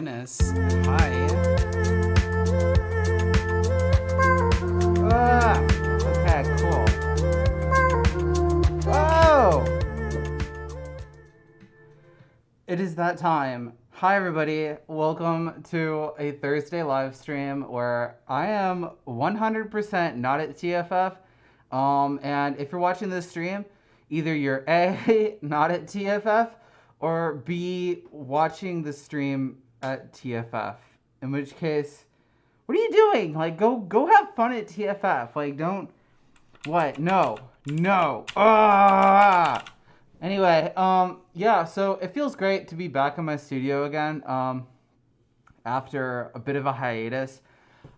goodness. Hi. Okay, cool. Oh! It is that time. Hi, everybody. Welcome to a Thursday live stream where I am 100% not at TFF. And if you're watching this stream, either you're A, not at TFF, or B, watching the stream at TFF. In which case, what are you doing? Like, go have fun at TFF. Like, don't. What? No. Anyway, yeah. So it feels great to be back in my studio again. After a bit of a hiatus,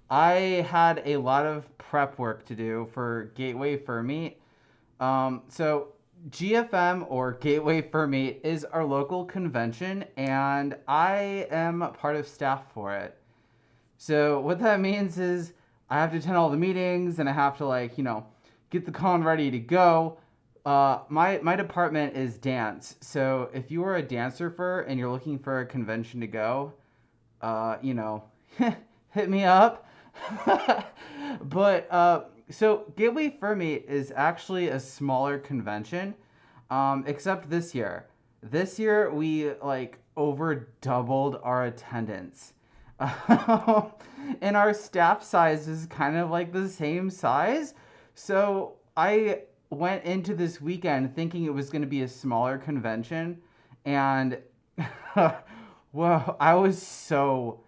I had a lot of prep work to do for Gateway Fur Meet. So GFM, or Gateway Fur Meet, is our local convention, and I am part of staff for it. So what that means is I have to attend all the meetings, and I have to get the con ready to go. My department is dance. So if you are a dancer and you're looking for a convention to go, hit me up. But so Gateway Fur Meet is actually a smaller convention, except this year. This year we over doubled our attendance. And our staff size is kind of like the same size. So I went into this weekend thinking it was going to be a smaller convention, and well, I was so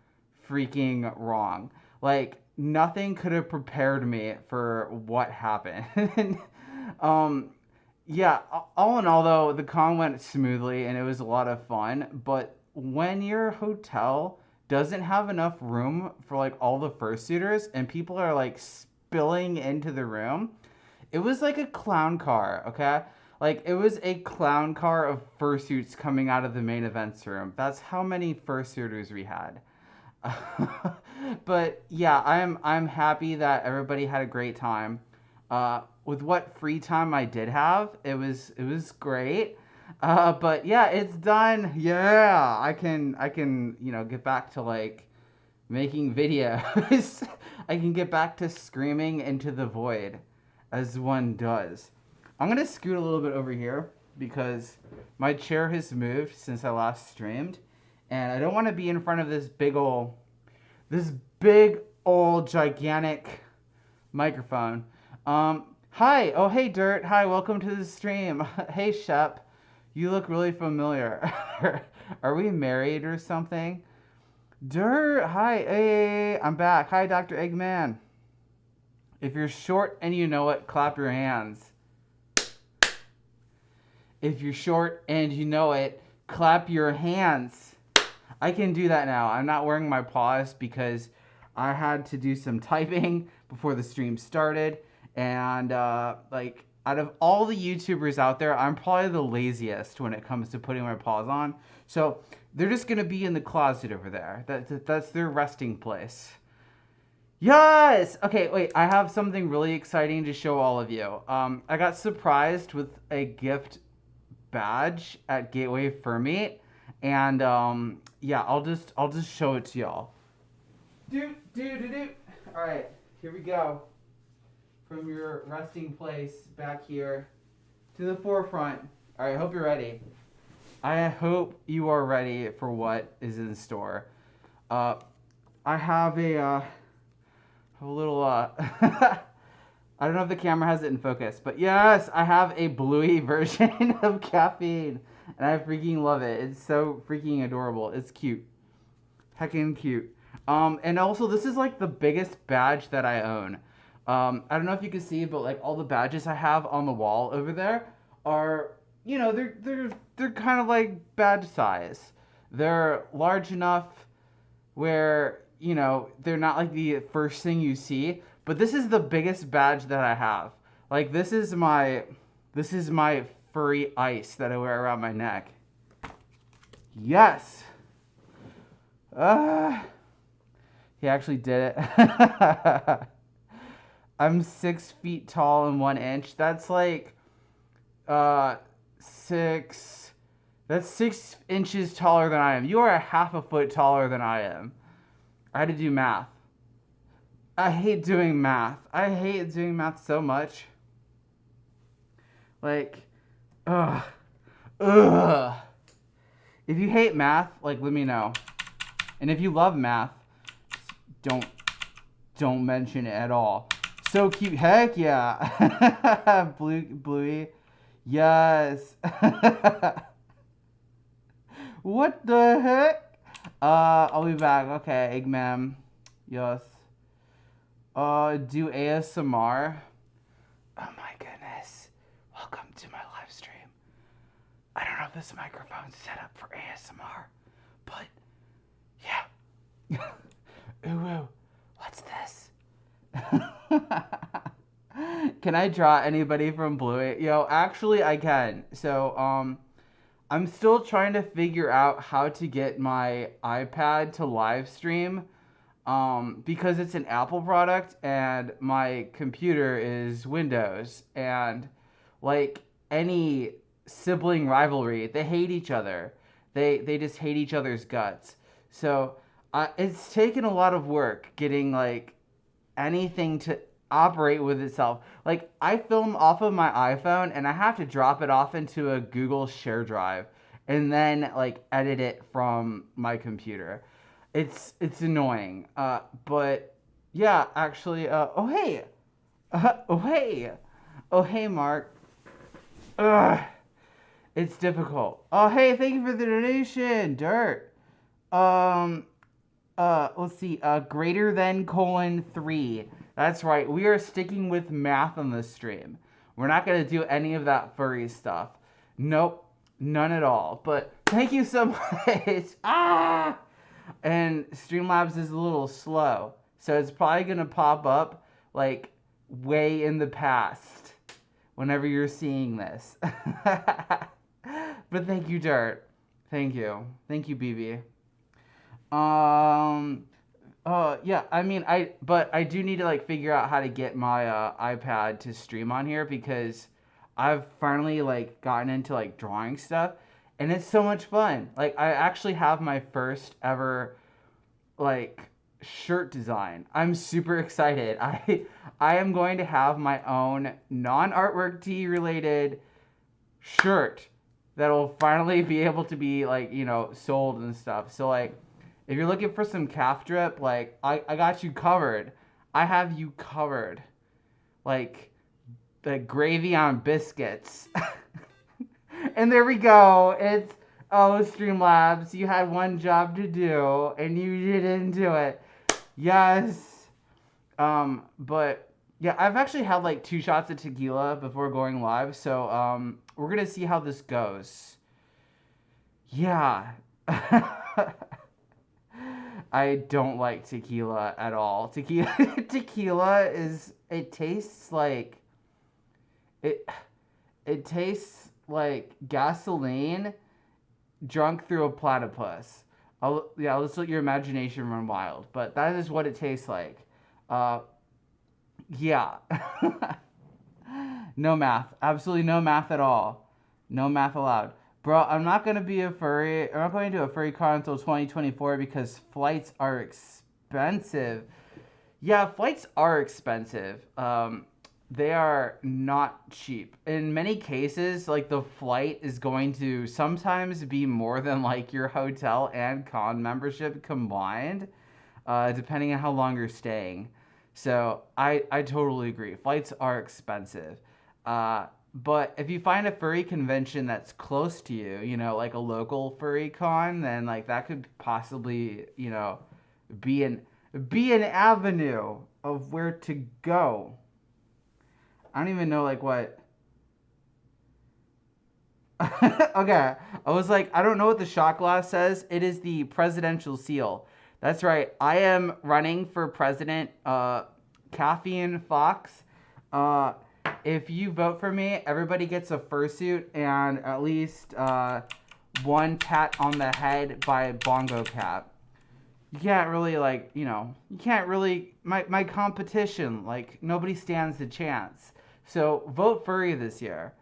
freaking wrong. Like, nothing could have prepared me for what happened. Yeah, all in all, though, the con went smoothly and it was a lot of fun. But when your hotel doesn't have enough room for all the fursuiters and people are spilling into the room, it was like a clown car, okay? It was a clown car of fursuits coming out of the main events room. That's how many fursuiters we had. But yeah, I'm happy that everybody had a great time. With what free time I did have, it was great. But yeah, it's done. Yeah, I can get back to making videos. I can get back to screaming into the void, as one does. I'm gonna scoot a little bit over here because my chair has moved since I last streamed, and I don't want to be in front of this big old gigantic microphone. Hi. Oh, hey, Dirt. Hi, welcome to the stream. Hey, Shep. You look really familiar. Are we married or something? Dirt. Hi. Hey, I'm back. Hi, Dr. Eggman. If you're short and you know it, clap your hands. If you're short and you know it, clap your hands. I can do that now. I'm not wearing my paws because I had to do some typing before the stream started. And out of all the YouTubers out there, I'm probably the laziest when it comes to putting my paws on. So they're just going to be in the closet over there. That's their resting place. Yes! Okay, wait, I have something really exciting to show all of you. I got surprised with a gift badge at Gateway Fur Meet. And yeah, I'll just show it to y'all. All right, here we go. From your resting place back here to the forefront. All right, I hope you're ready. I hope you are ready for what is in store. I have a little I don't know if the camera has it in focus, but yes, I have a bluey version of caffeine, and I freaking love it. It's so freaking adorable. It's cute. Heckin' cute. And also, this is the biggest badge that I own. I don't know if you can see, but all the badges I have on the wall over there are, they're kind of badge size. They're large enough where, they're not the first thing you see, but this is the biggest badge that I have. This is my furry ice that I wear around my neck. Yes. He actually did it. I'm 6 feet tall and 1 inch. That's That's 6 inches taller than I am. You are a half a foot taller than I am. I had to do math. I hate doing math. I hate doing math so much. Like, ugh. Ugh. If you hate math, like, let me know. And if you love math, don't mention it at all. So cute. Heck yeah. Bluey. Yes. What the heck? I'll be back. Okay, Eggman. Yes. Do ASMR. Oh my goodness. Welcome to my live stream. I don't know if this microphone's set up for ASMR, but yeah. Ooh, what's this? Can I draw anybody from Bluey? Yo, actually I can. So, I'm still trying to figure out how to get my iPad to live stream. Because it's an Apple product and my computer is Windows, and like any sibling rivalry, they hate each other. They just hate each other's guts. So it's taken a lot of work getting like anything to operate with itself. Like I film off of my iPhone and I have to drop it off into a Google share drive and then like edit it from my computer. It's annoying. But yeah, actually, oh hey. Oh hey, Mark. Ugh. It's difficult. Oh hey, thank you for the donation, Dirt. Let's see. Greater than :3. That's right. We are sticking with math on this stream. We're not gonna do any of that furry stuff. Nope, none at all. But thank you so much. Ah. And Streamlabs is a little slow, so it's probably gonna pop up like way in the past whenever you're seeing this. But thank you, Dirt. Thank you, BB. Yeah. I mean, I do need to like figure out how to get my iPad to stream on here because I've finally like gotten into like drawing stuff. And it's so much fun. Like, I actually have my first ever, like, shirt design. I'm super excited. I am going to have my own non-artwork tee related shirt that'll finally be able to be, like, you know, sold and stuff. So, like, if you're looking for some calf drip, like, I got you covered. I have you covered. Like, the gravy on biscuits. And there we go. It's, Streamlabs, you had one job to do, and you didn't do it. Yes. But, yeah, I've actually had, like, 2 shots of tequila before going live, so, we're gonna see how this goes. Yeah. I don't like tequila at all. Tequila is, it tastes like, it tastes like gasoline drunk through a platypus. Let's let your imagination run wild. But that is what it tastes like. Yeah. No math. Absolutely no math at all. No math allowed. Bro, I'm not going to be a furry. I'm not going to do a furry con until 2024 because flights are expensive. Yeah, flights are expensive. They are not cheap. In many cases, like the flight is going to sometimes be more than like your hotel and con membership combined, depending on how long you're staying. So I totally agree. Flights are expensive. But if you find a furry convention that's close to you, you know, like a local furry con, then like that could possibly, you know, be an avenue of where to go. I don't even know, like, what... Okay, I was like, I don't know what the shot glass says. It is the presidential seal. That's right. I am running for president, Caffeine Fox. If you vote for me, everybody gets a fursuit and at least one pat on the head by Bongo Cat. You can't really, like, you know, you can't really... My competition, like, nobody stands a chance. So, vote furry this year.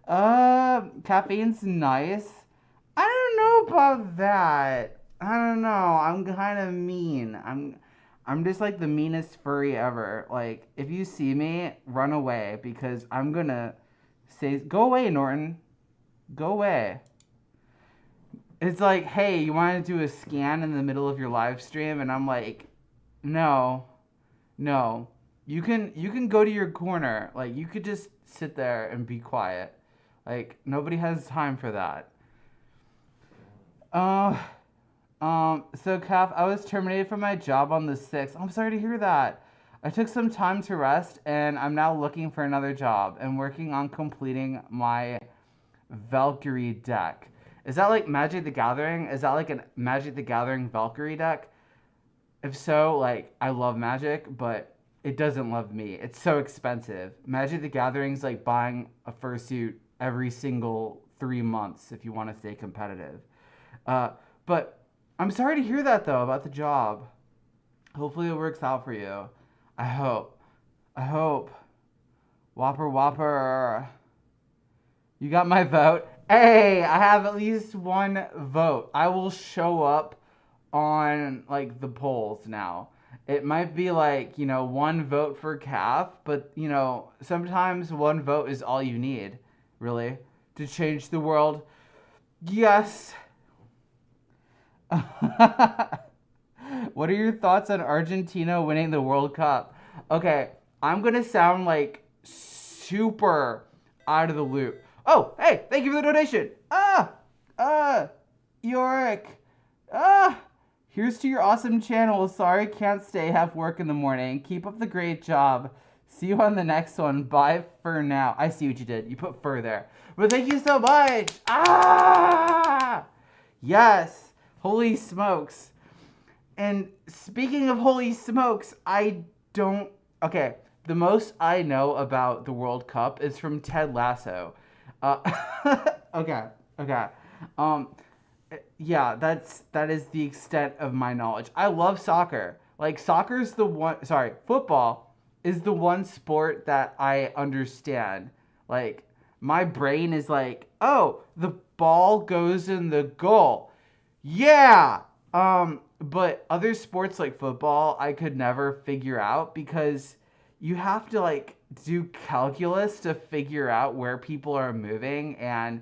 Caffeine's nice. I don't know about that. I don't know. I'm kind of mean. I'm just like the meanest furry ever. Like, if you see me, run away because I'm gonna say, go away, Norton. Go away. It's like, hey, you want to do a scan in the middle of your live stream, and I'm like, no, no. You can go to your corner. Like, you could just sit there and be quiet. Like, nobody has time for that. Uh, so Kath, I was terminated from my job on the 6th. I'm sorry to hear that. I took some time to rest, and I'm now looking for another job and working on completing my Valkyrie deck. Is that like Magic the Gathering? Is that like a Magic the Gathering Valkyrie deck? If so, like, I love Magic, but it doesn't love me. It's so expensive. Magic the Gathering's like buying a fursuit every single 3 months if you want to stay competitive. But I'm sorry to hear that though about the job. Hopefully it works out for you. I hope. I hope. Whopper Whopper. You got my vote. Hey, I have at least one vote. I will show up on like the polls now. It might be like, one vote for Calf, but sometimes one vote is all you need, really, to change the world. Yes. What are your thoughts on Argentina winning the World Cup? Okay, I'm gonna sound like super out of the loop. Oh, hey, thank you for the donation. Yorick. Here's to your awesome channel. Sorry, can't stay. Have work in the morning. Keep up the great job. See you on the next one. Bye for now. I see what you did. You put fur there. But thank you so much. Yes. Holy smokes. And speaking of holy smokes, okay, the most I know about the World Cup is from Ted Lasso. Okay. Yeah, that is the extent of my knowledge. I love soccer. Like, football is the one sport that I understand. Like, my brain is like, oh, the ball goes in the goal. Yeah. But other sports like football, I could never figure out because you have to like do calculus to figure out where people are moving, and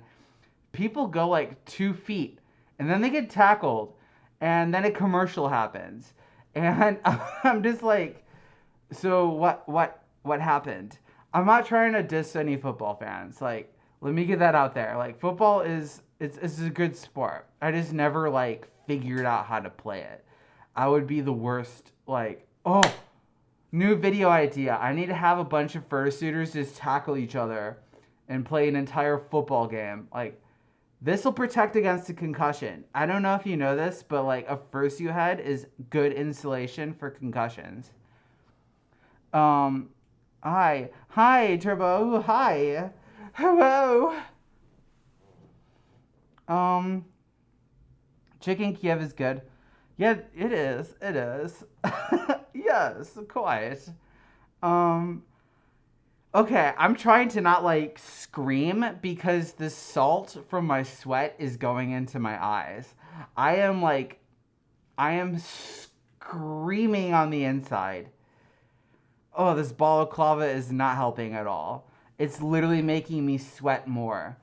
people go like 2 feet and then they get tackled and then a commercial happens. And I'm just like, so what happened? I'm not trying to diss any football fans. Like, let me get that out there. Like, football it's a good sport. I just never like figured out how to play it. I would be the worst. Like, oh, new video idea. I need to have a bunch of fursuiters just tackle each other and play an entire football game. Like, this will protect against a concussion. I don't know if you know this, but like a fursuit head is good insulation for concussions. Hi, Turbo. Hi. Hello. Chicken Kiev is good. Yeah, it is. It is. Yes, quite. Okay, I'm trying to not like scream because the salt from my sweat is going into my eyes. I am screaming on the inside. Oh, this balaclava is not helping at all. It's literally making me sweat more.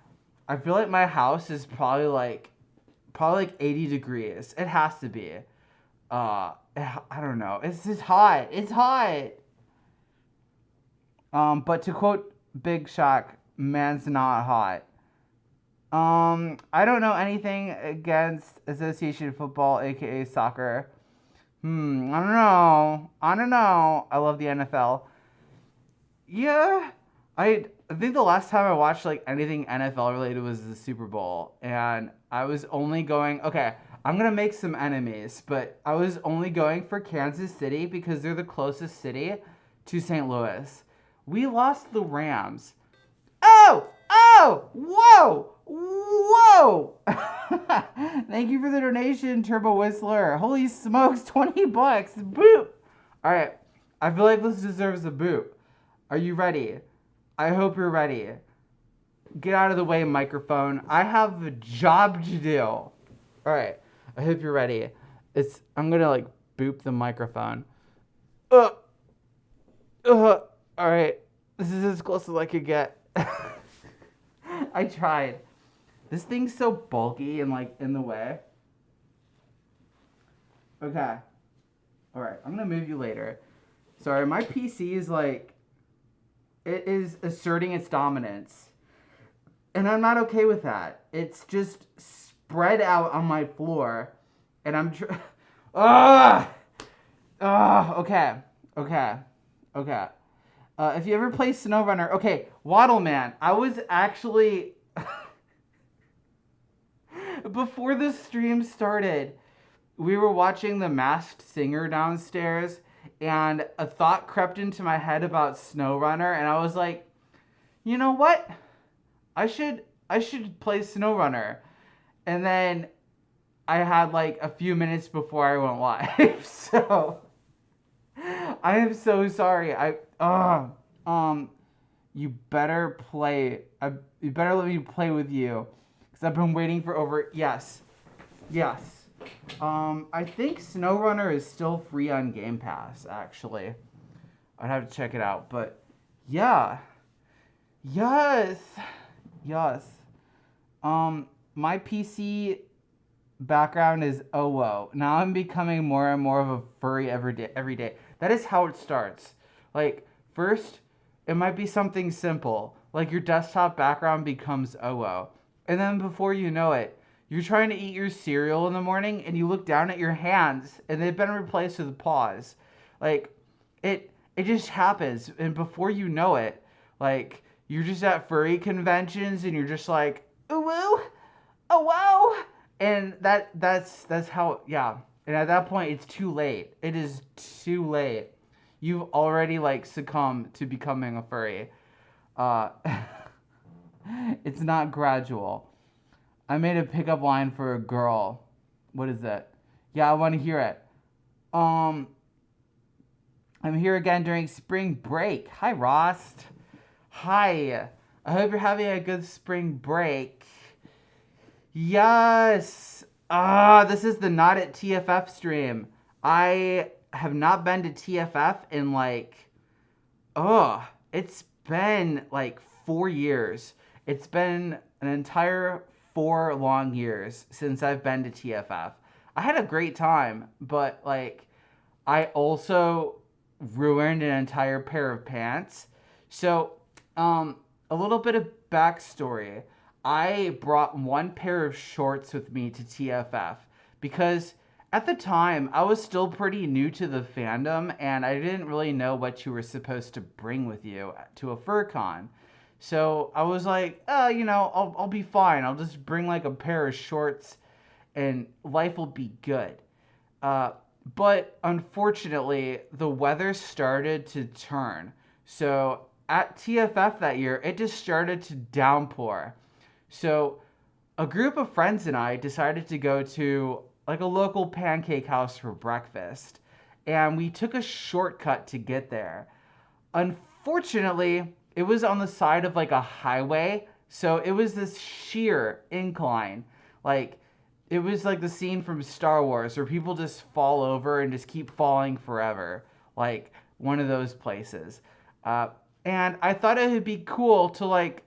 I feel like my house is probably like 80 degrees. It has to be. I don't know. It's just hot. It's hot. But to quote Big Shock, man's not hot. I don't know anything against Association Football, aka soccer. I don't know. I love the NFL. Yeah, I think the last time I watched like anything NFL related was the Super Bowl, and I was only going. Okay, I'm gonna make some enemies, but I was only going for Kansas City because they're the closest city to St. Louis. We lost the Rams. Oh! Whoa! Thank you for the donation, Turbo Whistler. Holy smokes, $20. Boop! Alright, I feel like this deserves a boop. Are you ready? I hope you're ready. Get out of the way, microphone. I have a job to do. All right. I hope you're ready. I'm gonna like boop the microphone. Uh, all right. This is as close as I could get. I tried. This thing's so bulky and like in the way. Okay. All right. I'm gonna move you later. Sorry, my PC is like, it is asserting its dominance. And I'm not okay with that. It's just spread out on my floor. And I'm okay. Okay. Okay. If you ever play SnowRunner, okay, Waddle Man, I was actually, before the stream started, we were watching The Masked Singer downstairs, and a thought crept into my head about SnowRunner, and I was like, you know what? I should play SnowRunner. And then I had like a few minutes before I went live, so I am so sorry. You better play. You better let me play with you, because I've been waiting for over. Yes. I think SnowRunner is still free on Game Pass. Actually, I'd have to check it out. But yeah, yes. My PC background is whoa. Now I'm becoming more and more of a furry every day. That is how it starts. Like, first, it might be something simple, like your desktop background becomes whoa. And then before you know it, you're trying to eat your cereal in the morning and you look down at your hands and they've been replaced with paws. Like, it just happens. And before you know it, like, you're just at furry conventions and you're just like, ooh, woo, oh, wow. And that's how, yeah. And at that point, it's too late. It is too late. You've already, like, succumbed to becoming a furry. It's not gradual. I made a pickup line for a girl. What is that? Yeah, I want to hear it. I'm here again during spring break. Hi, Ross. Hi. I hope you're having a good spring break. Yes. This is the Not At TFF stream. I have not been to TFF in like, it's been like 4 years. It's been an entire 4 long years since I've been to TFF. I had a great time, but like, I also ruined an entire pair of pants. So, a little bit of backstory. I brought one pair of shorts with me to TFF because at the time I was still pretty new to the fandom and I didn't really know what you were supposed to bring with you to a FurCon. So I was like, I'll be fine. I'll just bring like a pair of shorts and life will be good. But unfortunately, the weather started to turn. So at TFF that year, it just started to downpour. So a group of friends and I decided to go to like a local pancake house for breakfast. And we took a shortcut to get there. Unfortunately, it was on the side of like a highway. So it was this sheer incline. Like, it was like the scene from Star Wars where people just fall over and just keep falling forever. Like one of those places. And I thought it would be cool to like,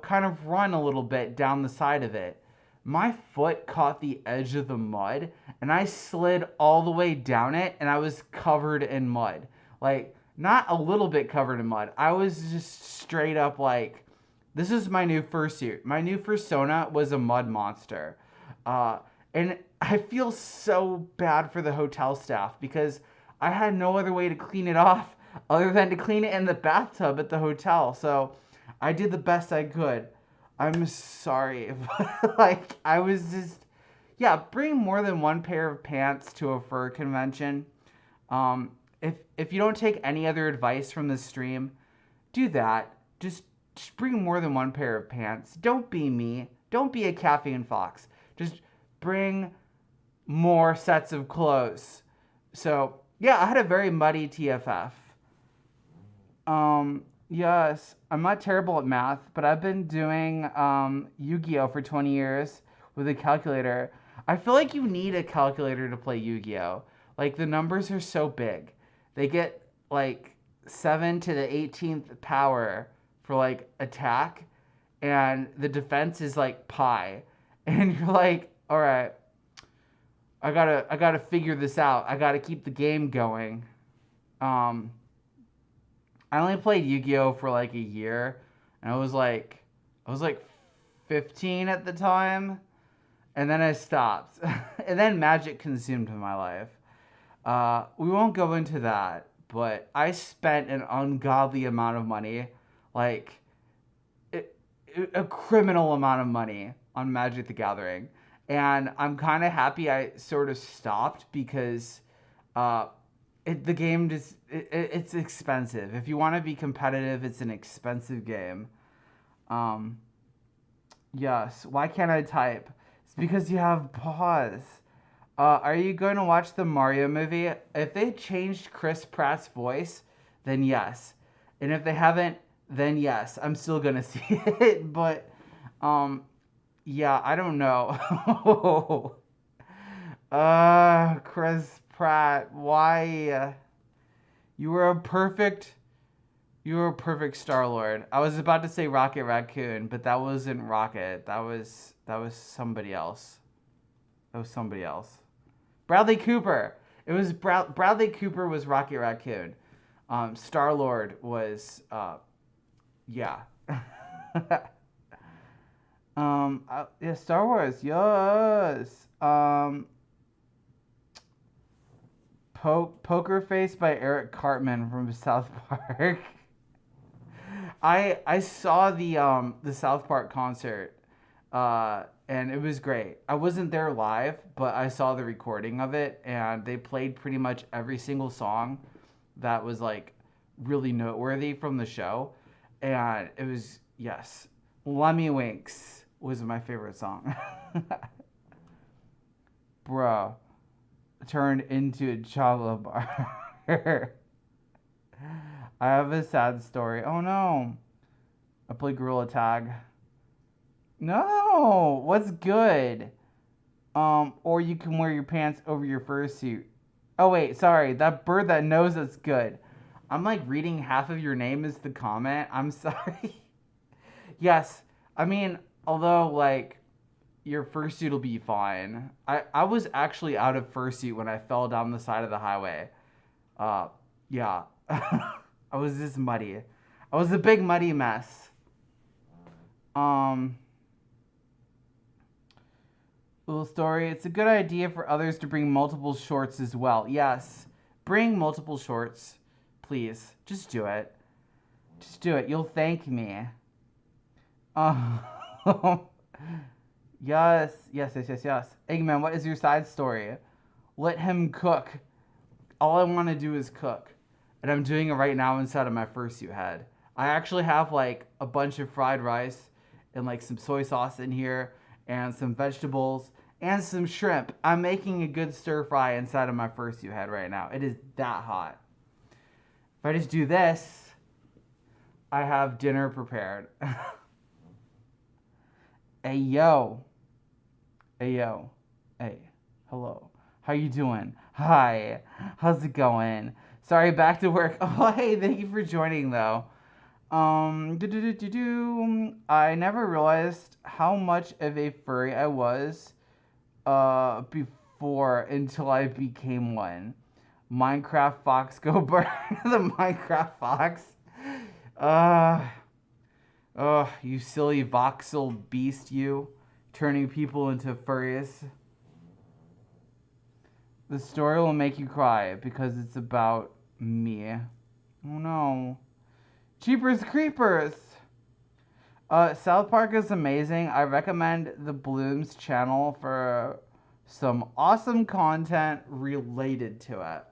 kind of run a little bit down the side of it. My foot caught the edge of the mud and I slid all the way down it and I was covered in mud. Like, not a little bit covered in mud. I was just straight up like, this is my new fursuit. My new fursona was a mud monster. And I feel so bad for the hotel staff because I had no other way to clean it off other than to clean it in the bathtub at the hotel. So I did the best I could. I'm sorry. Like, I was just, bring more than one pair of pants to a fur convention. If you don't take any other advice from this stream, do that. Just bring more than one pair of pants. Don't be me. Don't be a caffeine fox. Just bring more sets of clothes. So, I had a very muddy TFF. Yes, I'm not terrible at math, but I've been doing Yu-Gi-Oh for 20 years with a calculator. I feel like you need a calculator to play Yu-Gi-Oh. Like the numbers are so big. They get like 7 to the 18th power for like attack, and the defense is like pi. And you're like, "All right, I gotta figure this out. I gotta keep the game going." Um I only played Yu-Gi-Oh for like a year, and I was like 15 at the time, and then I stopped, and then Magic consumed my life. We won't go into that, but I spent an ungodly amount of money, like it, a criminal amount of money on Magic the Gathering, and I'm kind of happy I sort of stopped because uh, the game just it's expensive. If you want to be competitive, it's an expensive game. Um, yes. Why can't I type? It's because you have pause. Are you going to watch the Mario movie? If they changed Chris Pratt's voice, then yes. And if they haven't, then yes. I'm still gonna see it. But um, yeah, I don't know. Chris Pratt, why? You were a perfect you were a perfect Star Lord. I was about to say Rocket Raccoon, but that wasn't Rocket. That was somebody else. That was somebody else. Bradley Cooper. It was Bradley Cooper was Rocket Raccoon. Star Lord was yeah. Yeah, Star Wars. Yes. Poker Face by Eric Cartman from South Park. I saw the South Park concert, and it was great. I wasn't there live, but I saw the recording of it, and they played pretty much every single song that was like really noteworthy from the show, and it was yes, Lemmy Winks was my favorite song. Bro, turned into a chocolate bar. I have a sad story. Oh no. I play Gorilla Tag. No, what's good? Or you can wear your pants over your fursuit. Oh wait, sorry, that bird that knows it's good. I'm like reading half of your name as the comment. I'm sorry. Yes, I mean, although like your fursuit will be fine. I was actually out of fursuit when I fell down the side of the highway. Uh, yeah. I was just muddy. I was a big muddy mess. Um, Little story. It's a good idea for others to bring multiple shorts as well. Yes, bring multiple shorts, please. Just do it. Just do it. You'll thank me. Uh, yes, yes, yes, yes, yes. Eggman, what is your side story? Let him cook. All I want to do is cook. And I'm doing it right now inside of my fursuit head. I actually have like a bunch of fried rice and like some soy sauce in here and some vegetables and some shrimp. I'm making a good stir fry inside of my fursuit head right now. It is that hot. If I just do this, I have dinner prepared. Hey yo. Hey yo. Hey. Hello. How you doing? Hi. How's it going? Sorry, back to work. Oh, hey, thank you for joining though. I never realized how much of a furry I was before until I became one. Minecraft Fox go burn the Minecraft Fox. Uh you silly voxel beast, you turning people into furries. The story will make you cry because it's about me. Oh no. Jeepers Creepers! South Park is amazing. I recommend the Blooms channel for some awesome content related to it.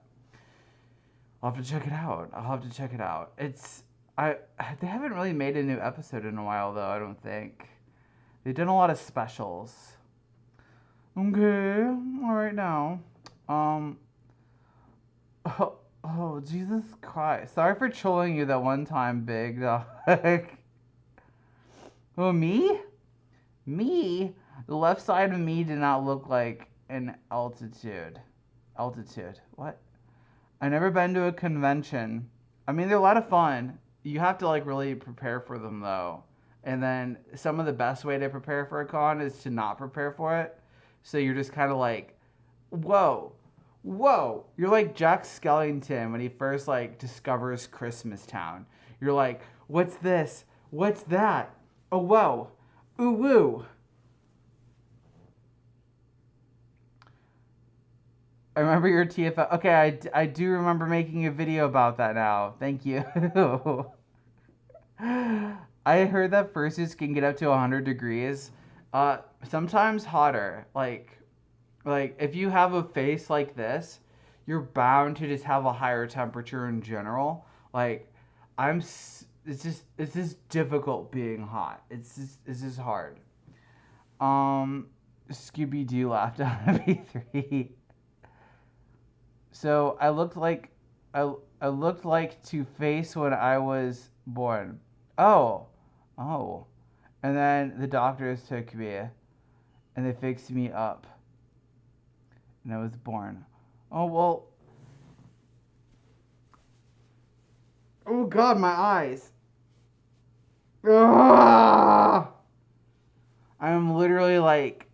I'll have to check it out. They haven't really made a new episode in a while though, I don't think. They've done a lot of specials. Okay, alright now. Oh, Jesus Christ. Sorry for trolling you that one time, big dog. Oh, me? Me? The left side of me did not look like an altitude. Altitude. What? I never been to a convention. I mean, they're a lot of fun. You have to like really prepare for them though. And then some of the best way to prepare for a con is to not prepare for it. So you're just kind of like, whoa, whoa. You're like Jack Skellington when he first like discovers Christmas Town. You're like, what's this? What's that? Oh, whoa. Ooh, woo. I remember your TFF. Okay, I do remember making a video about that now. Thank you. I heard that fursuits can get up to 100 degrees. Sometimes hotter. Like if you have a face like this, you're bound to just have a higher temperature in general. Like it's just difficult being hot. It's just hard. Scooby Doo laughed at me 3. So I looked like Two-Face when I was born. Oh, oh, and then the doctors took me, and they fixed me up, and I was born. Oh well. Oh God, my eyes. Ugh! I'm literally like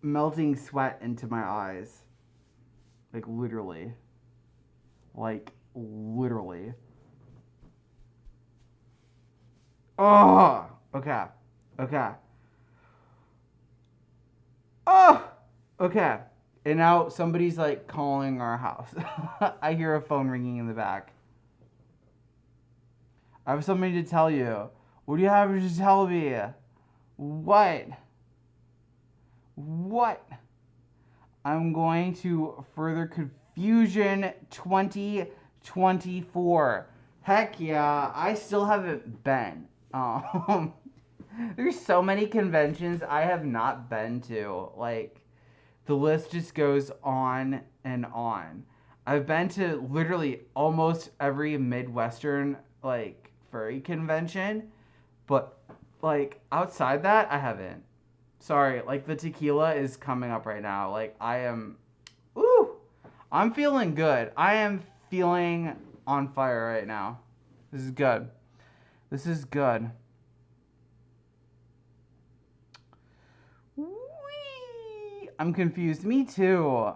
melting sweat into my eyes. Like literally. Like literally. Oh, okay. Okay. Oh, okay. And now somebody's like calling our house. I hear a phone ringing in the back. I have something to tell you. What do you have to tell me? What? What? I'm going to Further Confusion 2024. Heck yeah, I still haven't been. There's so many conventions I have not been to. Like, the list just goes on and on. I've been to literally almost every Midwestern, like, furry convention. But, like, outside that, I haven't. Sorry, like, the tequila is coming up right now. Like, I'm feeling good. I am feeling on fire right now. This is good. This is good. Whee! I'm confused. Me too.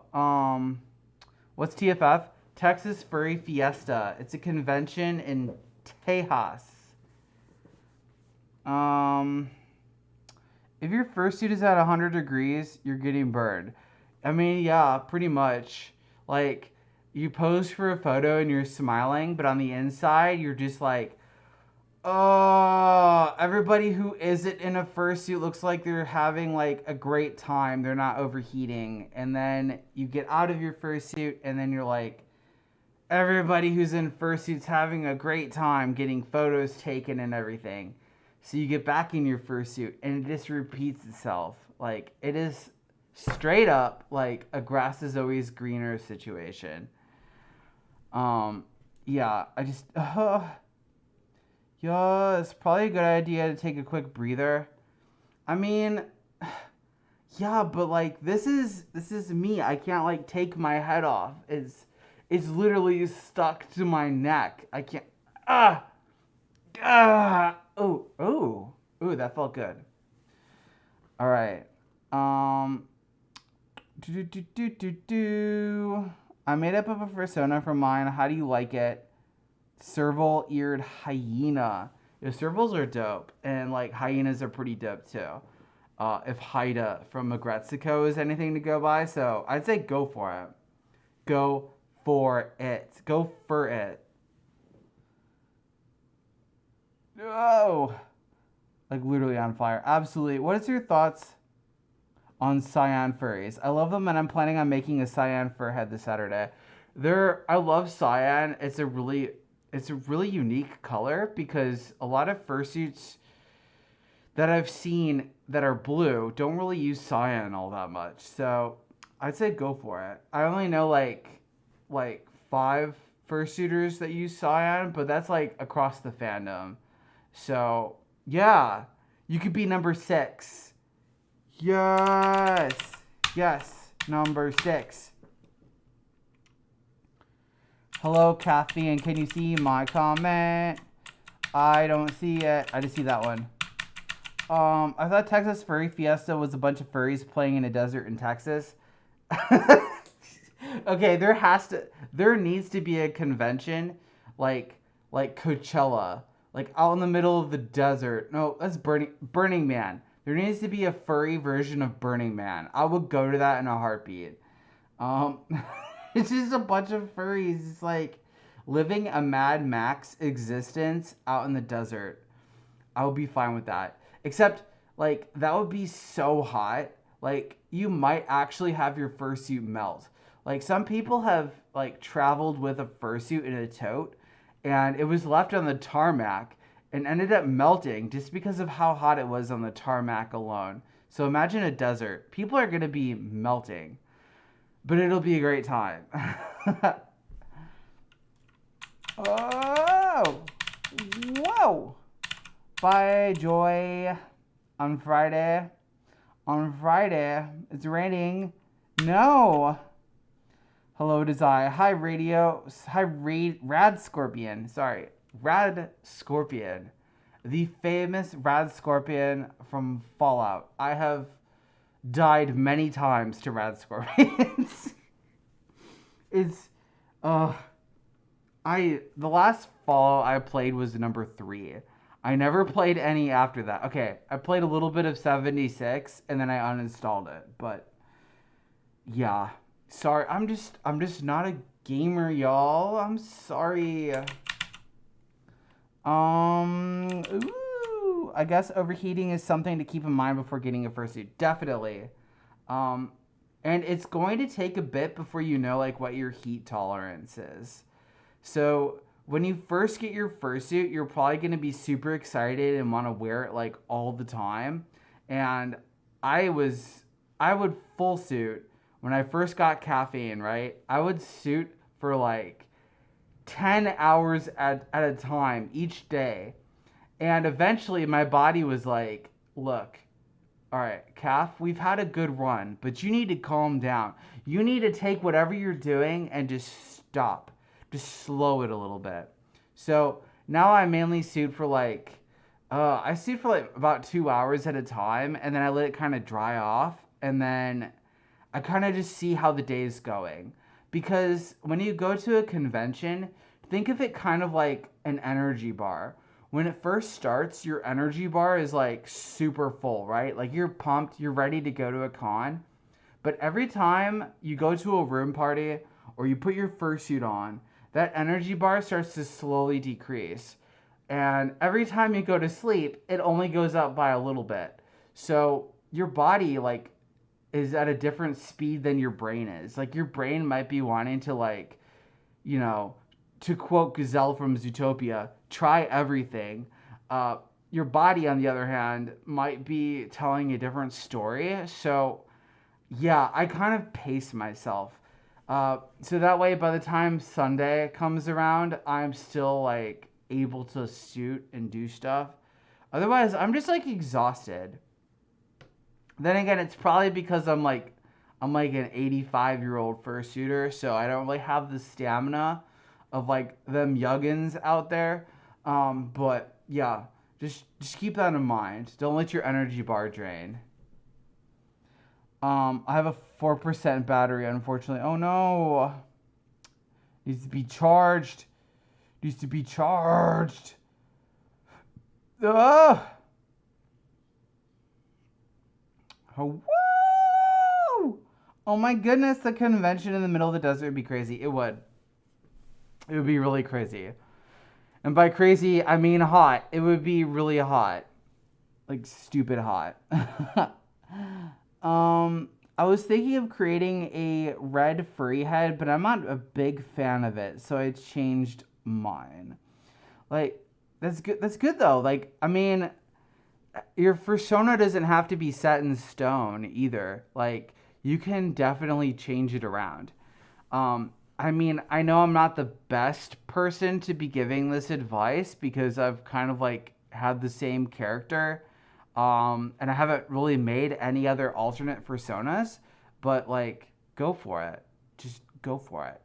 What's TFF? Texas Furry Fiesta. It's a convention in Tejas. If your fursuit is at 100 degrees, you're getting burned. I mean, yeah, pretty much. Like, you pose for a photo and you're smiling, but on the inside, you're just like, oh, everybody who isn't in a fursuit looks like they're having like a great time. They're not overheating. And then you get out of your fursuit and then you're like, everybody who's in fursuit's having a great time getting photos taken and everything. So you get back in your fursuit and it just repeats itself. Like, it is straight up like a grass is always greener situation. Yeah, yeah, it's probably a good idea to take a quick breather. I mean, yeah, but like this is me. I can't like take my head off. It's literally stuck to my neck. I can't. Oh, that felt good. All right. I made up a persona for mine. How do you like it? Serval-eared hyena. Yeah, servals are dope, and like hyenas are pretty dope too. If Haida from Agretzico is anything to go by, so I'd say go for it. Go for it. Go for it. Oh, like literally on fire. Absolutely. What is your thoughts on cyan furries? I love them, and I'm planning on making a cyan fur head this Saturday. I love cyan. It's a really unique color because a lot of fursuits that I've seen that are blue don't really use cyan all that much. So I'd say go for it. I only know like 5 fursuiters that use cyan, but that's like across the fandom. So yeah, you could be number 6. Yes, yes, number 6. Hello, Caffeine. Can you see my comment? I don't see it. I just see that one. I thought Texas Furry Fiesta was a bunch of furries playing in a desert in Texas. Okay, there needs to be a convention like Coachella, like out in the middle of the desert. No, that's Burning Man. There needs to be a furry version of Burning Man. I would go to that in a heartbeat. Um, it's just a bunch of furries. It's like living a Mad Max existence out in the desert. I would be fine with that. Except, like, that would be so hot. Like, you might actually have your fursuit melt. Like, some people have, like, traveled with a fursuit in a tote, and it was left on the tarmac and ended up melting just because of how hot it was on the tarmac alone. So imagine a desert. People are going to be melting. But it'll be a great time. Oh! Whoa! Bye, Joy. On Friday. On Friday. It's raining. No! Hello, Desire. Hi, Radio. Hi, Rad Scorpion. Sorry. Rad Scorpion. The famous Rad Scorpion from Fallout. I have died many times to Rad Scorpions. It's the last Fallout I played was number 3. I never played any after that. Okay, I played a little bit of 76 and then I uninstalled it. But yeah, sorry, I'm just not a gamer, y'all. I'm sorry. I guess overheating is something to keep in mind before getting a fursuit. Definitely. And it's going to take a bit before you know like what your heat tolerance is. So when you first get your fursuit, you're probably going to be super excited and want to wear it like all the time. And I would full suit when I first got Caffeine, right? I would suit for like 10 hours at a time each day. And eventually my body was like, look, all right, Calf, we've had a good run, but you need to calm down. You need to take whatever you're doing and just stop. Just slow it a little bit. So now I mainly suit for like, I suit for like about 2 hours at a time, and then I let it kind of dry off, and then I kind of just see how the day's going. Because when you go to a convention, think of it kind of like an energy bar. When it first starts, your energy bar is like super full, right? Like you're pumped, you're ready to go to a con. But every time you go to a room party or you put your fursuit on, that energy bar starts to slowly decrease. And every time you go to sleep, it only goes up by a little bit. So your body like is at a different speed than your brain is. Like your brain might be wanting to like, you know, to quote Gazelle from Zootopia, try everything. Your body, on the other hand, might be telling a different story. So, yeah, I kind of pace myself. So that way, by the time Sunday comes around, I'm still, like, able to suit and do stuff. Otherwise, I'm just, like, exhausted. Then again, it's probably because I'm like an 85-year-old fursuiter, so I don't really have the stamina of like them yuggins out there. But yeah, just keep that in mind. Don't let your energy bar drain. I have a 4% battery, unfortunately. Oh no. Needs to be charged. Needs to be charged. Ugh. Oh, woo! Oh my goodness, the convention in the middle of the desert would be crazy. It would. It would be really crazy. And by crazy, I mean hot. It would be really hot. Like, stupid hot. I was thinking of creating a red furry head, but I'm not a big fan of it, so I changed mine. Like, that's good. That's good, though. Like, I mean, your persona doesn't have to be set in stone, either. Like, you can definitely change it around. I mean, I know I'm not the best person to be giving this advice because I've kind of like had the same character, and I haven't really made any other alternate personas, but like, go for it. Just go for it.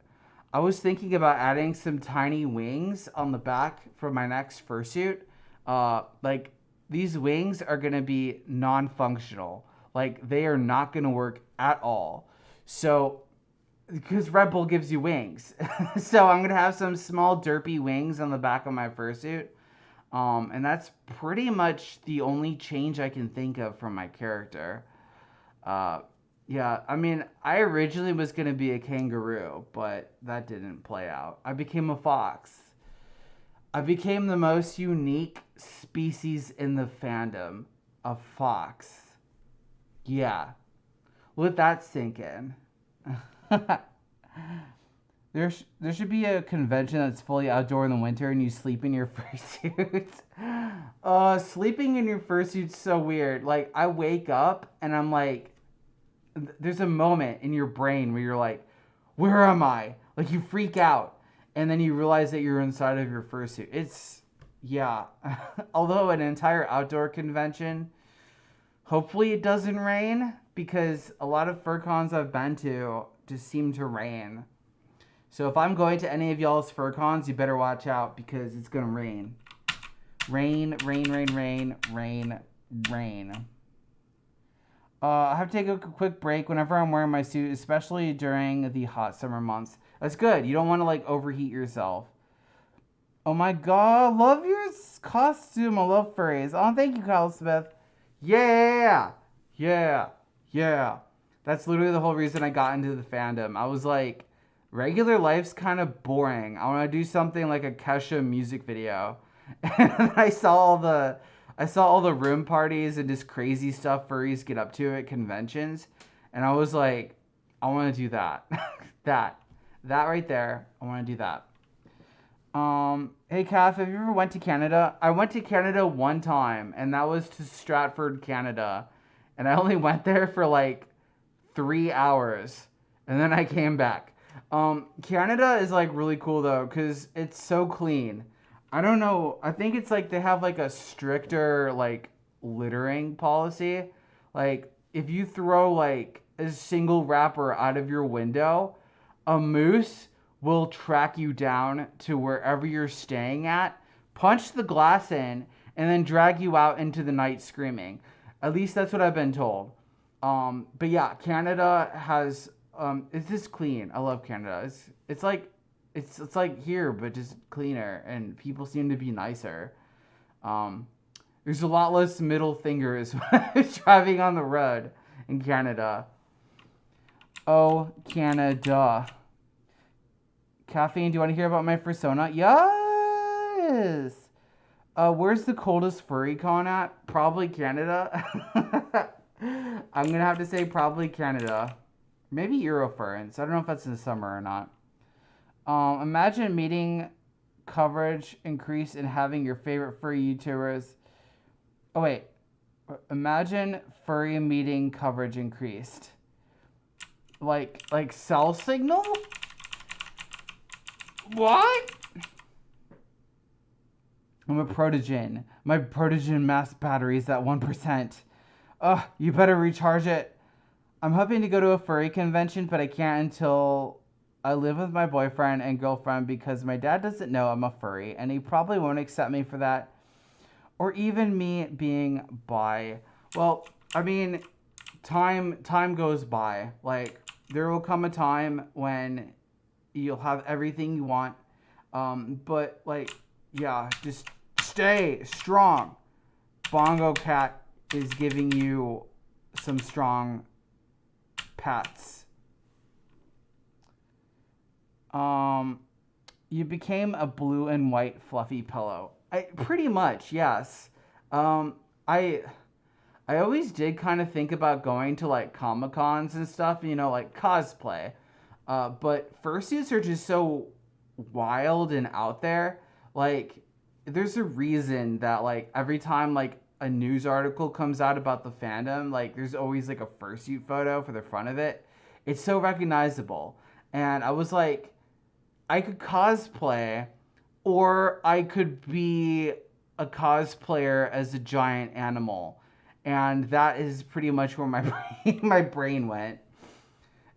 I was thinking about adding some tiny wings on the back for my next fursuit. Like, these wings are gonna be non-functional. Like, they are not gonna work at all. So because Red Bull gives you wings. So I'm gonna have some small derpy wings on the back of my fursuit. And that's pretty much the only change I can think of from my character. Uh, yeah, I mean, I originally was gonna be a kangaroo, but that didn't play out. I became a fox. I became the most unique species in the fandom, a fox. Yeah, let that sink in. There should be a convention that's fully outdoor in the winter and you sleep in your fursuit. Sleeping in your fursuit's so weird. Like, I wake up and I'm like, there's a moment in your brain where you're like, where am I? Like, you freak out and then you realize that you're inside of your fursuit. It's, yeah. Although an entire outdoor convention, hopefully it doesn't rain because a lot of fur cons I've been to just seem to rain. So if I'm going to any of y'all's fur cons, you better watch out because it's gonna rain. Rain, rain, rain, rain, rain, rain. I have to take a quick break whenever I'm wearing my suit, especially during the hot summer months. That's good. You don't want to like overheat yourself. Oh my god, love your costume. I love furries. Oh, thank you, Kyle Smith. Yeah, yeah, yeah. That's literally the whole reason I got into the fandom. I was like, regular life's kind of boring. I want to do something like a Kesha music video. And I saw all the room parties and just crazy stuff furries get up to at conventions, and I was like, I want to do that. that right there. I want to do that. Hey, Kath, have you ever went to Canada? I went to Canada one time, and that was to Stratford, Canada, and I only went there for like 3 hours, and then I came back. Canada is like really cool though, cause it's so clean. I don't know. I think it's like they have like a stricter like littering policy. Like if you throw like a single wrapper out of your window, a moose will track you down to wherever you're staying at, punch the glass in, and then drag you out into the night screaming. At least that's what I've been told. But yeah, Canada has it's just clean. I love Canada. It's like it's like here, but just cleaner, and people seem to be nicer. Um, there's a lot less middle fingers driving on the road in Canada. Oh, Canada. Caffeine, do you want to hear about my persona? Yes! Where's the coldest furry con at? Probably Canada. I'm going to have to say probably Canada. Maybe Eurofurence. I don't know if that's in the summer or not. Imagine meeting coverage increase and having your favorite furry YouTubers. Oh, wait. Imagine furry meeting coverage increased. Like cell signal? What? I'm a protogen. My protogen mass battery is at 1%. Ugh, you better recharge it. I'm hoping to go to a furry convention, but I can't until I live with my boyfriend and girlfriend because my dad doesn't know I'm a furry, and he probably won't accept me for that. Or even me being bi. Well, I mean, time goes by. Like, there will come a time when you'll have everything you want. But, like, yeah, just stay strong. Bongo Cat is giving you some strong pats. You became a blue and white fluffy pillow. Pretty much, yes. I always did kind of think about going to like Comic Cons and stuff, you know, like cosplay. But fursuits are just so wild and out there. Like, there's a reason that like every time like a news article comes out about the fandom, like there's always like a fursuit photo for the front of it. It's so recognizable. And I was like, I could cosplay, or I could be a cosplayer as a giant animal. And that is pretty much where my my brain went.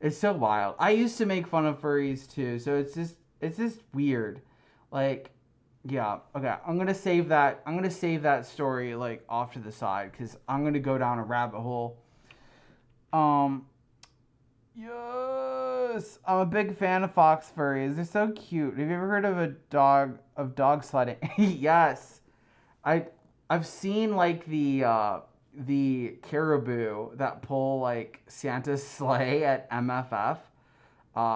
It's so wild. I used to make fun of furries too, so it's just weird. Like, yeah, okay. I'm gonna save that story like off to the side because I'm gonna go down a rabbit hole. Um, yes, I'm a big fan of fox furries. They're so cute. Have you ever heard of dog sledding? Yes, I I've seen like the caribou that pull like Santa's sleigh at MFF,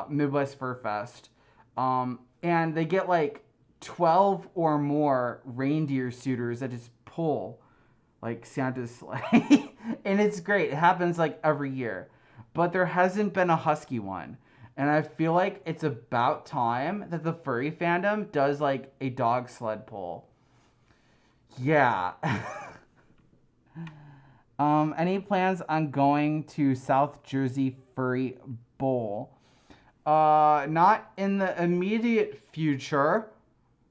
Midwest Fur Fest, and they get like 12 or more reindeer suitors that just pull like Santa's sleigh, and it's great. It happens like every year, but there hasn't been a husky one. And I feel like it's about time that the furry fandom does like a dog sled pull. Yeah. Any plans on going to South Jersey Furry Bowl? Not in the immediate future.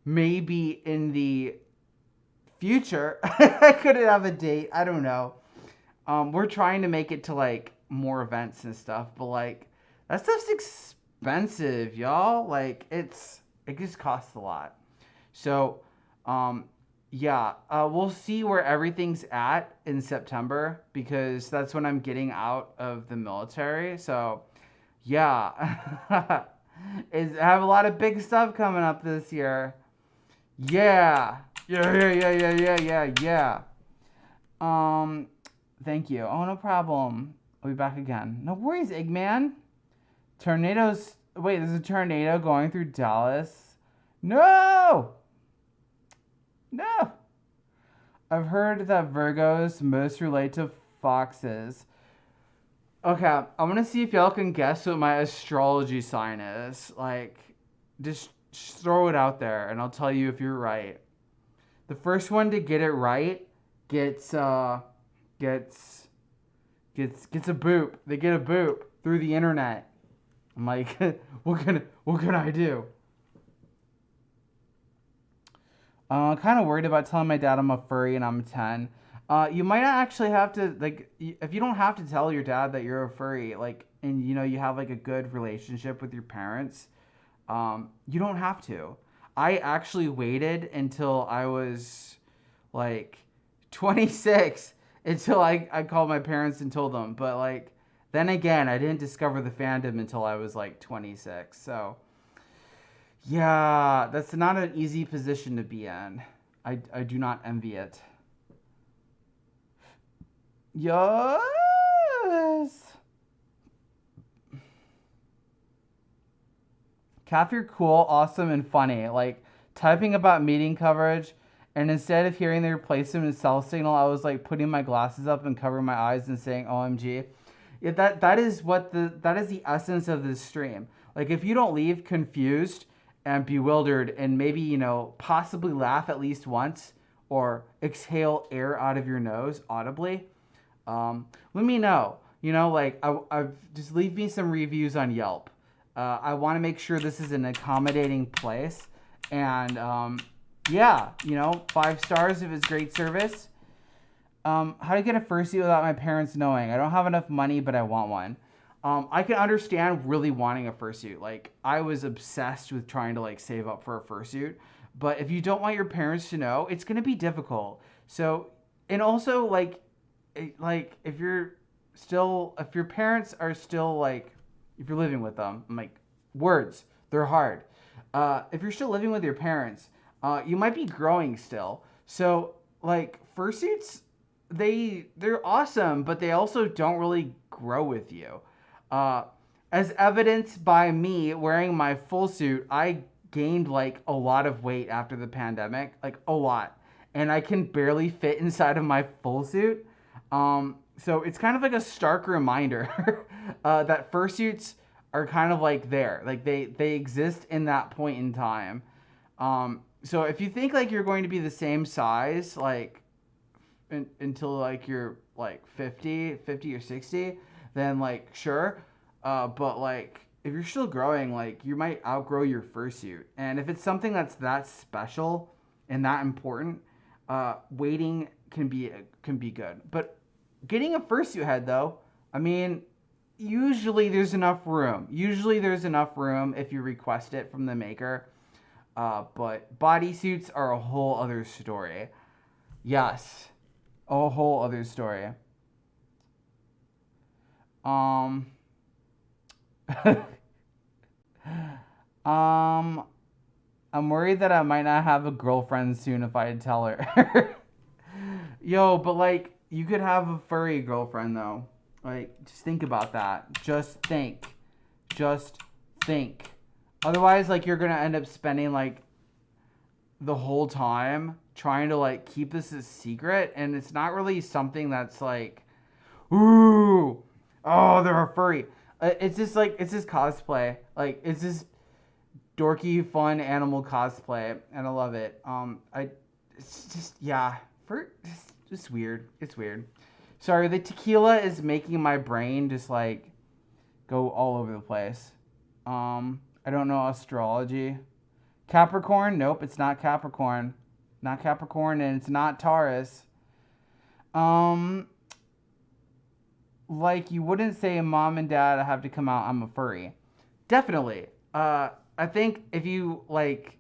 Maybe in the future. I couldn't have a date. I don't know. We're trying to make it to like more events and stuff, but like that stuff's expensive, y'all. Like it just costs a lot. So, yeah, we'll see where everything's at in September because that's when I'm getting out of the military. So, yeah, I have a lot of big stuff coming up this year. Yeah, yeah. Thank you. Oh, no problem. I'll be back again. No worries, Eggman. Tornadoes. Wait, there's a tornado going through Dallas. No! No! I've heard that Virgos most relate to foxes. Okay, I'm gonna see if y'all can guess what my astrology sign is. Like, just throw it out there, and I'll tell you if you're right. The first one to get it right gets a boop. They get a boop through the internet. I'm like, what can I do? I'm kind of worried about telling my dad I'm a furry and I'm 10. You might not actually have to, like, if you don't have to tell your dad that you're a furry, like, and you know you have like a good relationship with your parents, you don't have to. I actually waited until I was like 26 until I called my parents and told them. But like, then again, I didn't discover the fandom until I was like 26. So yeah, that's not an easy position to be in. I do not envy it. Yes. Kath, you're cool, awesome, and funny. Like typing about meeting coverage, and instead of hearing the replacement in cell signal, I was like putting my glasses up and covering my eyes and saying "OMG." Yeah, that is the essence of this stream. Like if you don't leave confused and bewildered, and maybe possibly laugh at least once or exhale air out of your nose audibly, let me know. Like I just leave me some reviews on Yelp. I want to make sure this is an accommodating place. And yeah, 5 stars if it's great service. How to get a fursuit without my parents knowing? I don't have enough money, but I want one. I can understand really wanting a fursuit. Like I was obsessed with trying to like save up for a fursuit. But if you don't want your parents to know, it's gonna be difficult. So, and also like if your parents are still like, if you're living with them, I'm like, words, they're hard. If you're still living with your parents, you might be growing still. So like fursuits, they're awesome, but they also don't really grow with you. As evidenced by me wearing my full suit, I gained like a lot of weight after the pandemic, like a lot, and I can barely fit inside of my full suit. So it's kind of like a stark reminder that fursuits are kind of like there, like they exist in that point in time. So if you think like you're going to be the same size, like until like you're like 50 or 60, then like sure. But like if you're still growing, like you might outgrow your fursuit. And if it's something that's that special and that important, waiting can be good. But getting a fursuit head though, I mean, usually there's enough room. Usually there's enough room if you request it from the maker. But bodysuits are a whole other story. Yes, a whole other story. Um, um, I'm worried that I might not have a girlfriend soon if I tell her. Yo, but like, you could have a furry girlfriend though. Like, just think about that. Just think. Just think. Otherwise, like, you're gonna end up spending like the whole time trying to like keep this a secret, and it's not really something that's like, ooh, oh, they're a furry. It's just like, it's just cosplay. Like, it's just dorky, fun animal cosplay, and I love it. It's just, yeah, it's just weird. It's weird. Sorry, the tequila is making my brain just like go all over the place. I don't know astrology. Capricorn? Nope, it's not Capricorn. Not Capricorn, and it's not Taurus. Like, you wouldn't say mom and dad have to come out, I'm a furry. Definitely. I think if you like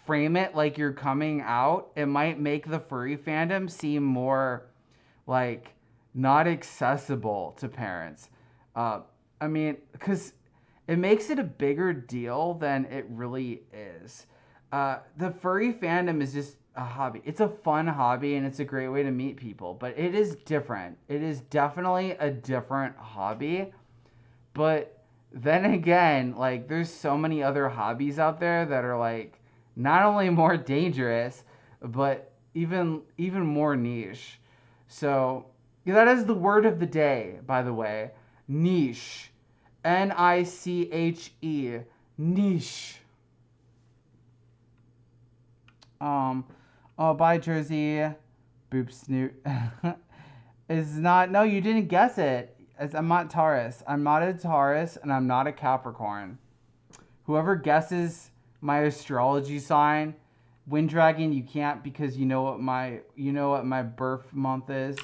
frame it like you're coming out, it might make the furry fandom seem more like not accessible to parents. I mean, because it makes it a bigger deal than it really is. The furry fandom is just a hobby. It's a fun hobby and it's a great way to meet people, but it is different. It is definitely a different hobby. But then again, like there's so many other hobbies out there that are like not only more dangerous, but even more niche. So that is the word of the day, by the way. Niche. Niche. Niche. Oh, bye, Jersey. Boop snoot. Is not, no, you didn't guess it. I'm not Taurus. I'm not a Taurus, and I'm not a Capricorn. Whoever guesses my astrology sign, Wind Dragon, you can't because you know what my birth month is.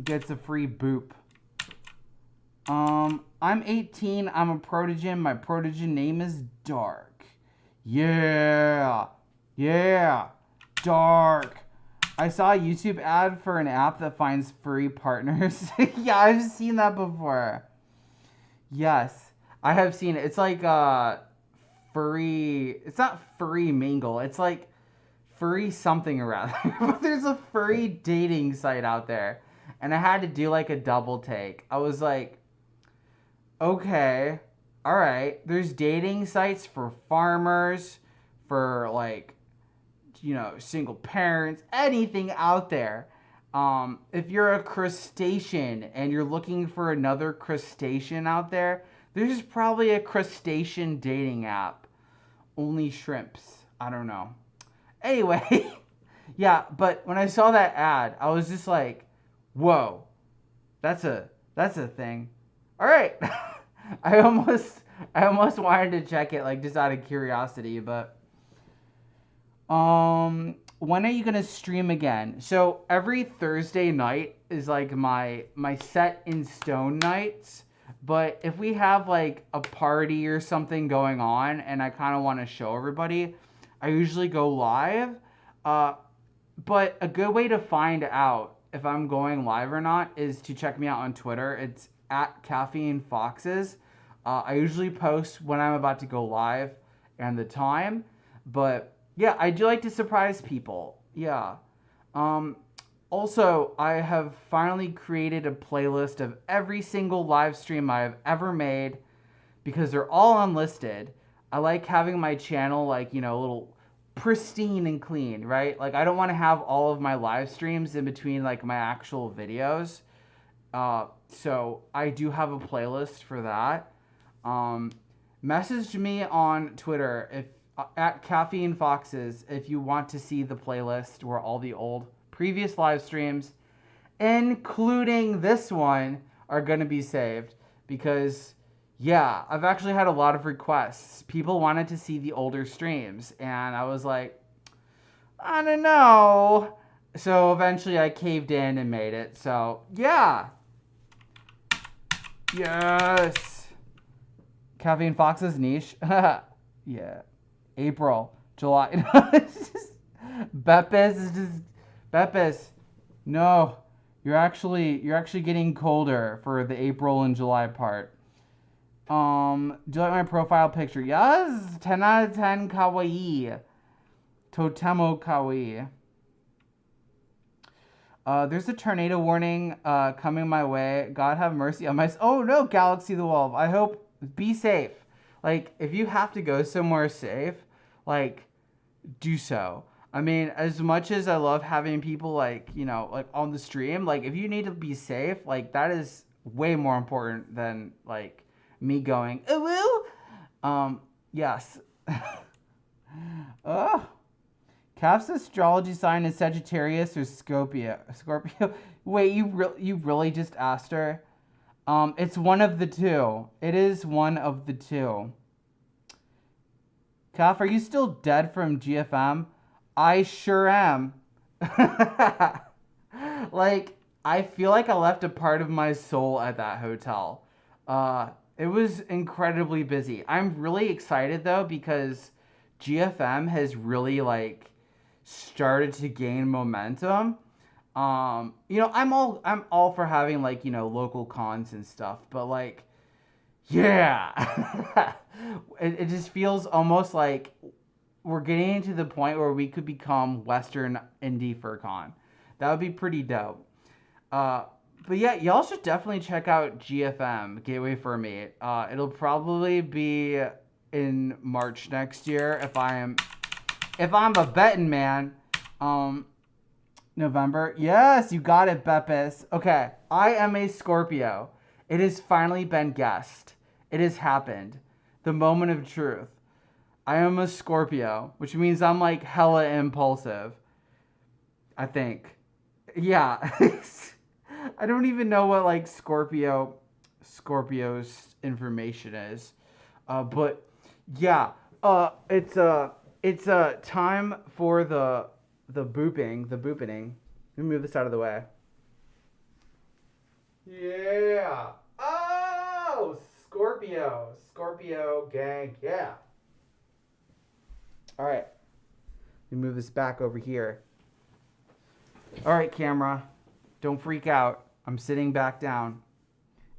Gets a free boop. I'm 18. I'm a protogen. My protogen name is Dark. Yeah. Yeah. Dark. I saw a YouTube ad for an app that finds furry partners. Yeah, I've seen that before. Yes, I have seen it. It's like furry. It's not furry mingle. It's like furry something or other. But there's a furry dating site out there. And I had to do like a double take. I was like, okay, all right. There's dating sites for farmers, for like, you know, single parents, anything out there. If you're a crustacean and you're looking for another crustacean out there, there's probably a crustacean dating app. Only shrimps. I don't know. Anyway, yeah, but when I saw that ad, I was just like, whoa, that's a thing. All right. I almost wanted to check it, like, just out of curiosity, but when are you gonna stream again? So every Thursday night is like my set in stone nights. But if we have like a party or something going on and I kind of want to show everybody, I usually go live. But a good way to find out if I'm going live or not is to check me out on Twitter. It's at Caffeine Foxes. I usually post when I'm about to go live and the time. But yeah, I do like to surprise people. Yeah. Also, I have finally created a playlist of every single live stream I have ever made because they're all unlisted. I like having my channel like, you know, a little pristine and clean, right? Like I don't want to have all of my live streams in between like my actual videos. So I do have a playlist for that. Message me on Twitter if at Caffeine Foxes if you want to see the playlist where all the old previous live streams, including this one, are going to be saved because Yeah, I've actually had a lot of requests. People wanted to see the older streams, and I was like, I don't know. So eventually I caved in and made it. So, yeah. Yes. Caffeine Fox's niche. Yeah. April, July. It's just, Beppis is just Beppis. No. You're actually getting colder for the April and July part. Do you like my profile picture? Yes, 10 out of 10 kawaii. Totemo kawaii. There's a tornado warning coming my way. God have mercy on my... Oh no, Galaxy the Wolf. I hope... Be safe. Like, if you have to go somewhere safe, like, do so. I mean, as much as I love having people, like, you know, like, on the stream, like, if you need to be safe, like, that is way more important than, like, me going, ooh, yes. Oh. Calf's astrology sign is Sagittarius or Scorpio. Scorpio. Wait, you really just asked her? It's one of the two. It is one of the two. Calf, are you still dead from GFM? I sure am. Like, I feel like I left a part of my soul at that hotel. It was incredibly busy. I'm really excited though because GFM has really like started to gain momentum. You know, I'm all for having like, you know, local cons and stuff, but like, yeah, it just feels almost like we're getting to the point where we could become Western Indie FurCon. That would be pretty dope. But yeah, y'all should definitely check out GFM, Gateway for Me. It'll probably be in March next year if I'm a betting man. November. Yes, you got it, Beppis. Okay, I am a Scorpio. It has finally been guessed. It has happened. The moment of truth. I am a Scorpio, which means I'm like hella impulsive. I think. Yeah. I don't even know what like Scorpio's information is. But yeah, it's time for the booping. Let me move this out of the way. Yeah. Oh, Scorpio gang. Yeah. All right. Let me move this back over here. All right, camera. Don't freak out. I'm sitting back down.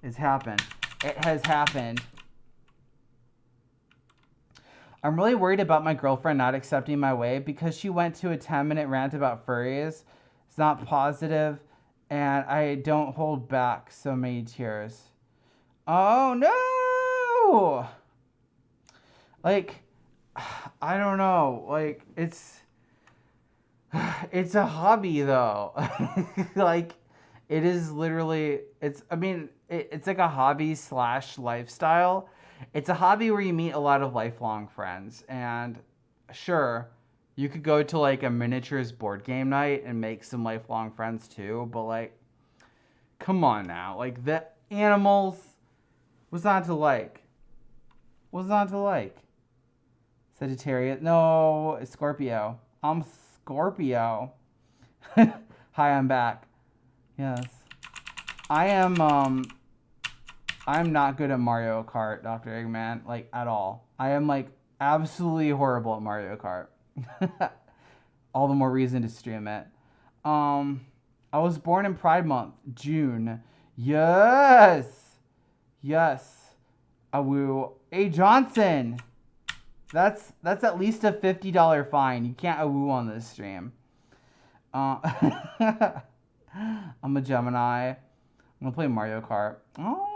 It's happened. It has happened. I'm really worried about my girlfriend not accepting my way because she went to a 10-minute rant about furries. It's not positive, and I don't hold back so many tears. Oh, no! Like, I don't know. Like, it's a hobby, though. Like, it is literally, it's like a hobby / lifestyle. It's a hobby where you meet a lot of lifelong friends. And sure, you could go to like a miniatures board game night and make some lifelong friends too. But like, come on now. Like, the animals, what's not to like? What's not to like? Sagittarius. No, it's Scorpio. I'm Scorpio. Hi, I'm back. Yes. I'm not good at Mario Kart, Dr. Eggman, like at all. I am like absolutely horrible at Mario Kart. All the more reason to stream it. I was born in Pride Month, June. Yes. Awoo. A Johnson. That's at least a $50 fine. You can't awoo on this stream. I'm a Gemini. I'm gonna play Mario Kart. All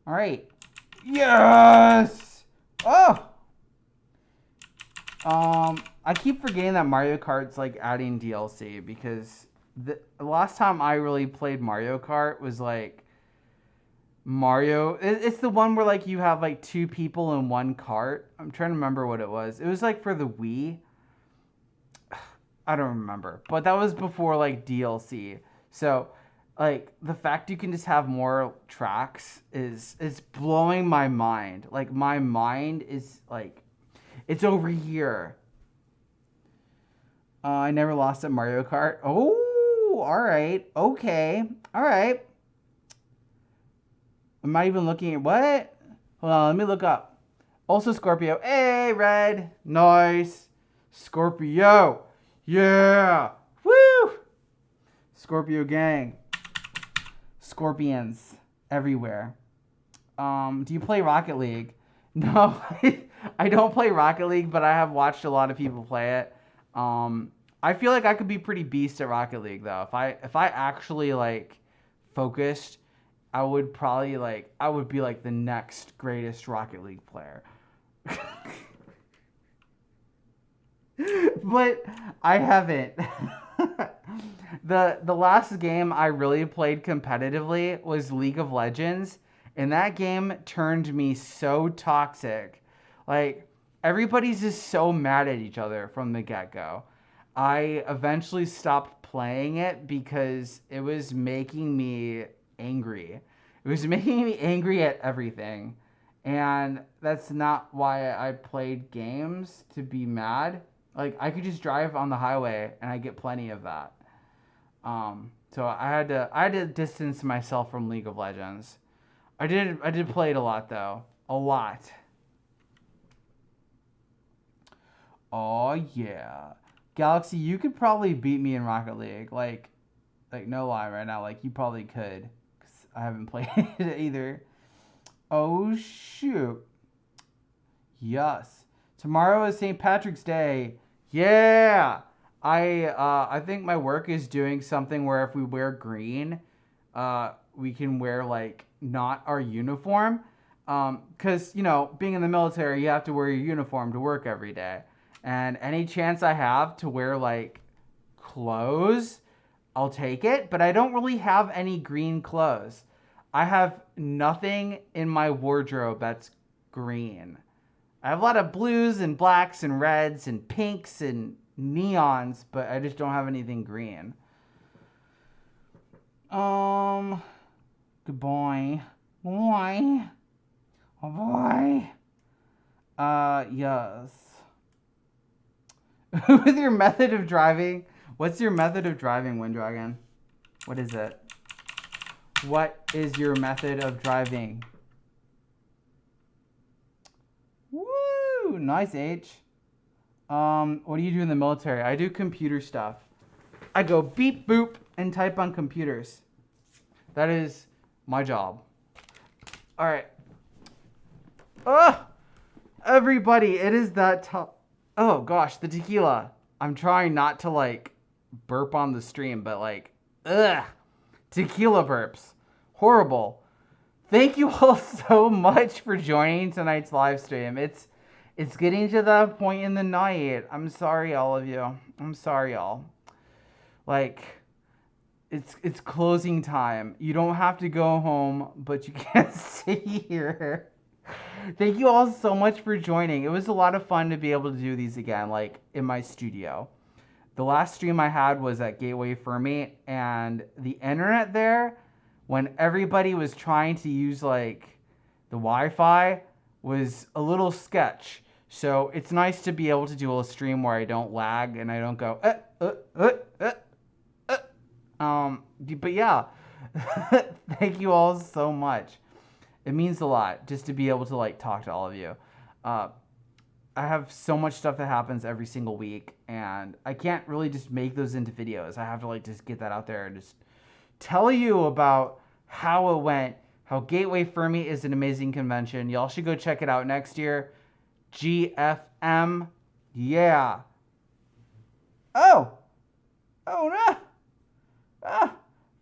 right. Yes. Oh. I keep forgetting that Mario Kart's like adding DLC because the last time I really played Mario Kart was like Mario. It's the one where like you have like two people in one cart. I'm trying to remember what it was. It was like for the Wii. I don't remember, but that was before like DLC. So Like the fact you can just have more tracks is blowing my mind. Like my mind is like it's over here. I never lost at Mario Kart. Oh, all right. Okay. All right. I'm not even looking at what? Hold on, let me look up. Also Scorpio. Hey, Red. Nice. Scorpio. Yeah. Woo. Scorpio gang. Scorpions everywhere. Do you play Rocket League? No, I don't play Rocket League, but I have watched a lot of people play it. I feel like I could be pretty beast at Rocket League though. If I actually like focused, I would probably I would be like the next greatest Rocket League player. But I haven't. The last game I really played competitively was League of Legends, and that game turned me so toxic. Like everybody's just so mad at each other from the get-go. I eventually stopped playing it because it was making me angry. It was making me angry at everything. And that's not why I played games, to be mad. Like I could just drive on the highway and I get plenty of that. So I had to distance myself from League of Legends. I did play it a lot though. A lot. Oh yeah. Galaxy, you could probably beat me in Rocket League. Like no lie right now. Like you probably could. 'Cause I haven't played it either. Oh shoot. Yes. Tomorrow is St. Patrick's Day. Yeah. I think my work is doing something where if we wear green, we can wear like not our uniform. 'Cause being in the military, you have to wear your uniform to work every day. And any chance I have to wear like clothes, I'll take it. But I don't really have any green clothes. I have nothing in my wardrobe that's green. I have a lot of blues and blacks and reds and pinks and neons, but I just don't have anything green. Goodbye. Boy. Oh boy. Yes. With your method of driving, what's your method of driving, Winddragon? What is it? What is your method of driving? Woo! Nice, H. What do you do in the military? I do computer stuff. I go beep boop and type on computers. That is my job. All right. Everybody, it is that time. Oh gosh, the tequila. I'm trying not to like burp on the stream, but like, tequila burps. Horrible. Thank you all so much for joining tonight's live stream. It's getting to that point in the night. I'm sorry, all of you. I'm sorry, y'all. Like, it's closing time. You don't have to go home, but you can't sit here. Thank you all so much for joining. It was a lot of fun to be able to do these again, like in my studio. The last stream I had was at Gateway Fermi, and the internet there, when everybody was trying to use like the Wi-Fi, was a little sketch. So it's nice to be able to do a stream where I don't lag and I don't go, but yeah, thank you all so much. It means a lot just to be able to like talk to all of you. I have so much stuff that happens every single week, and I can't really just make those into videos. I have to like just get that out there and just tell you about how it went, how Gateway Fermi is an amazing convention. Y'all should go check it out next year. GFM, yeah. Oh no.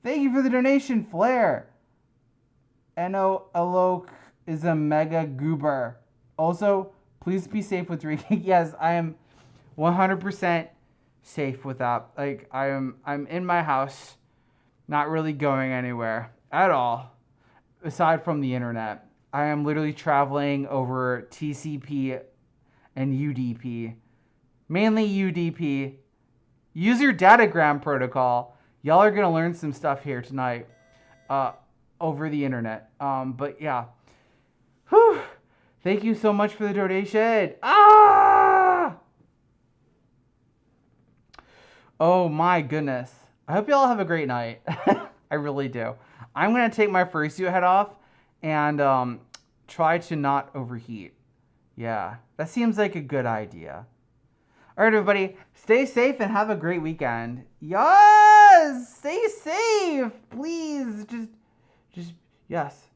Thank you for the donation, Flair. Eno Alok is a mega goober. Also, please be safe with drinking. Yes, I am 100% safe with that. Like I'm in my house, not really going anywhere at all, aside from the internet. I am literally traveling over TCP and UDP. Mainly UDP. Use your datagram protocol. Y'all are gonna learn some stuff here tonight, over the internet. But yeah. Whew. Thank you so much for the donation. Ah! Oh my goodness. I hope y'all have a great night. I really do. I'm going to take my fursuit head off and try to not overheat. Yeah, that seems like a good idea. All right, everybody, stay safe and have a great weekend. Yes, stay safe, please. Just, yes.